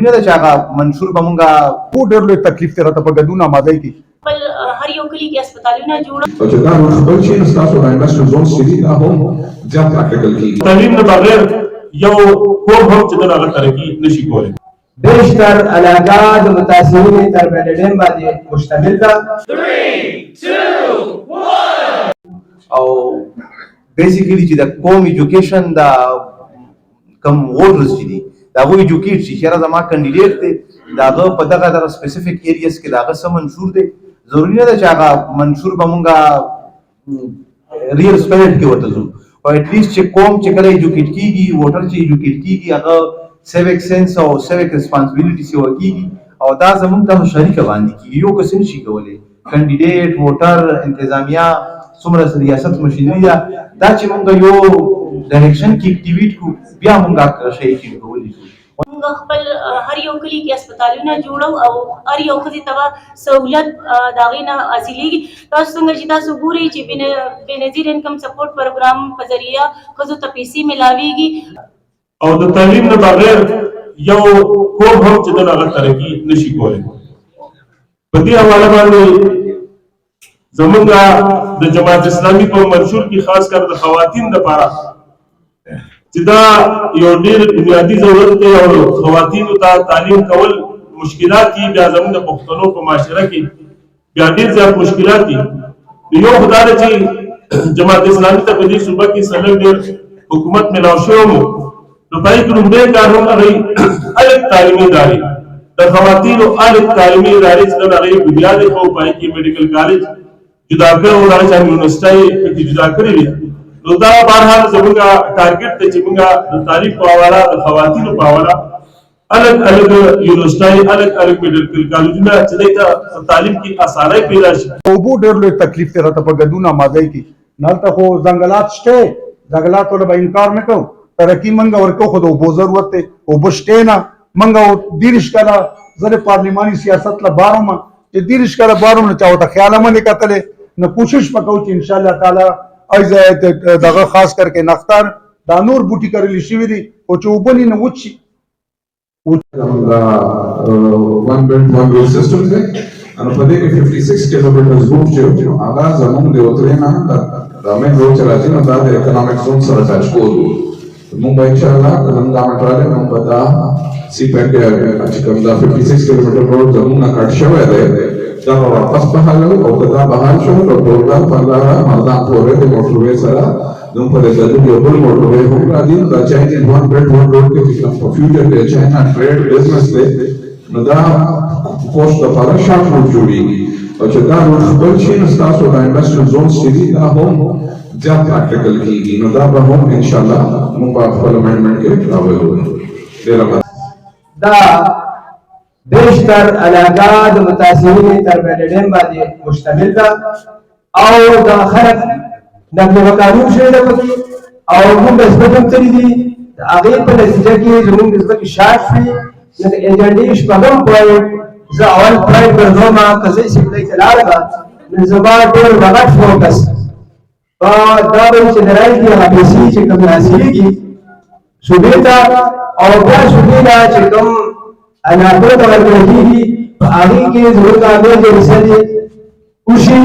نه دا چې هغه منشور به مونږه خو ډېر لوی تکلیف دی راته په ګډون آمادۍ کې خپل هر یو کلي کې هسپتالونه جوړ او چې دا خپل شي نو ستاسو د انډسټریل زونز چې دي دا هم زیات پریکټیکل کیږي. تعلیم نه بغیر یو قوم هم چې دغه ترقي نشي کولی. بیشتر علاقه د متاثرین تر بلډین باندې مشتمل ده. 3 2 1 او بیسیکلی چې د کوم ایجوکیشن دا کم ووټرز چې دي دا هغوی ایجوکیټ شي چې زما کینډیډیټ دی د هغه په دغه سپیسیفیک ایریاز کې د هغه څه منشور دی ضروري نه ده چې هغه منشور به مونږه ریل سپیرټ کې ورته ځو او اټلیسټ چې کوم چې کله ایجوکیټ کیږي ووټر چې ایجوکیټ کیږي هغه سیویک سینس او سیویک ریسپانسبیلیټي سیوا کیږي او دا زموږ ته شریکه باندې کیږي یو کس نشي کولی کینډیډیټ ووټر انتظامیه څومره ریاست مشینري ده دا چې مونږ یو ډایرکشن کې اکټیویټ کو بیا مونږ شي کې کولی شو. موږ خپل هر یو کلي کې هسپتالونه جوړو او هر یو ښځې ته سہولت د هغې نه حاصلېږي. تاسو څنګه چې تاسو ګورئ چې بېنظیر انکم سپورټ پروګرام په ذریعه ښځو ته پیسې میلاویږي او د تعلیم نه بغیر یو قوم هم چې دغه ترقي نشي کولی. په دې حواله باندې زمونږ د جماعت اسلامي په منشور کې خاص کر د خواتین لپاره چې دا یو ډېر بنیادي ضرورت دی او خواتینو ته تعلیم کول مشکلات دي بیا زموږ د پښتنو په معاشره کې بیا ډېر زیات مشکلات دي. یو خدا دی چې جماعت اسلامي ته په دې صوبه کې سلګ ډېر حکومت میلاو شوی و نو په کې لومړی کار هم هغې الګ تعلیمي ادارې د خواتینو الګ تعلیمي ادارې چې د هغې بنیاد یې خو په کې میډیکل کالج جدا کړی و هغه چې یونیورسټۍ پکې جدا کړې وي نو دا بهرحال زموږ ټارګټ دی چې موږ د تعلیم په حواله د خواتینو په حواله الګ الګ یونیورسټۍ الګ الګ میډیکل کالجونه چې دوی ته تعلیم کې اسانۍ پیدا شي. اوبو ډېر لوی تکلیف دی راته په ګډون آمادۍ کې هلته خو ځنګلات شته ځنګلاتو له به انکار نه کوو ترقي موږ ورکوو خو د اوبو ضرورت دی اوبه شته نه موږ 30 کاله زه د پارلماني سیاست له بار وم چې 30 کاله بار وم نو چا ورته خیال هم نه کتلی نو کوشش به کوو چې انشاءالله تعالی دغه خاص کر کې نختار دا نور بوټي کرلی شوي دي او چې اوبه نه وچ شي ون بیلټ ون روډ سیستم دی نو په دې کې 56 کیلومیټرز روډ چې هغه زموږ د وترې نه د مین روډ چې راځي نو دا د اکونومیک زون سره ټچ کوو موږ به انشاءالله زموږ دا مټراله موږ به دا سی پیک چې کوم دا 56 کیلومیټر روډ زموږ نه کټ شوی دی دا واپس بحال او کدا بحال شو نو ټول په لاره مردان پورې د موټروي سره نو په دې ځای کې بل موټروي هم راځي دا چې ون بیلټ ون روډ کې په فیوچر کې چاینا ټریډ بزنس دی نو دا کوست لپاره شارټ روټ جوړیږي او چې دا روټ خپل شي نو تاسو د انډسټریل زونز چې دي دا هم زیات پریکټیکل کیږي نو دا به هم ان شاء الله موږ په خپل امندمنت کې راوړو. ډیر دا بیشتر علاقه د متاثرین تر بلډین باندې مشتمل ده او د خلک نقل مکانون شوی ده پکې او موږ نسبت هم تللي دي د هغې په نتیجه کې زموږ نسبت شارټ شوي نو د ایجنډې شپږم پوینټ زه اول پوینټ ګرځوم که زه اسمبلۍ ته لاړم نو زما ډېر غټ فوکس په دا به چې د رایې کې هغه پیسې چې کومې حاصلېږي صوبې ته او بیا صوبې ته چې کوم علاقو ته ورکړل کېږي په هغې کې زموږ عامې جلسې وشي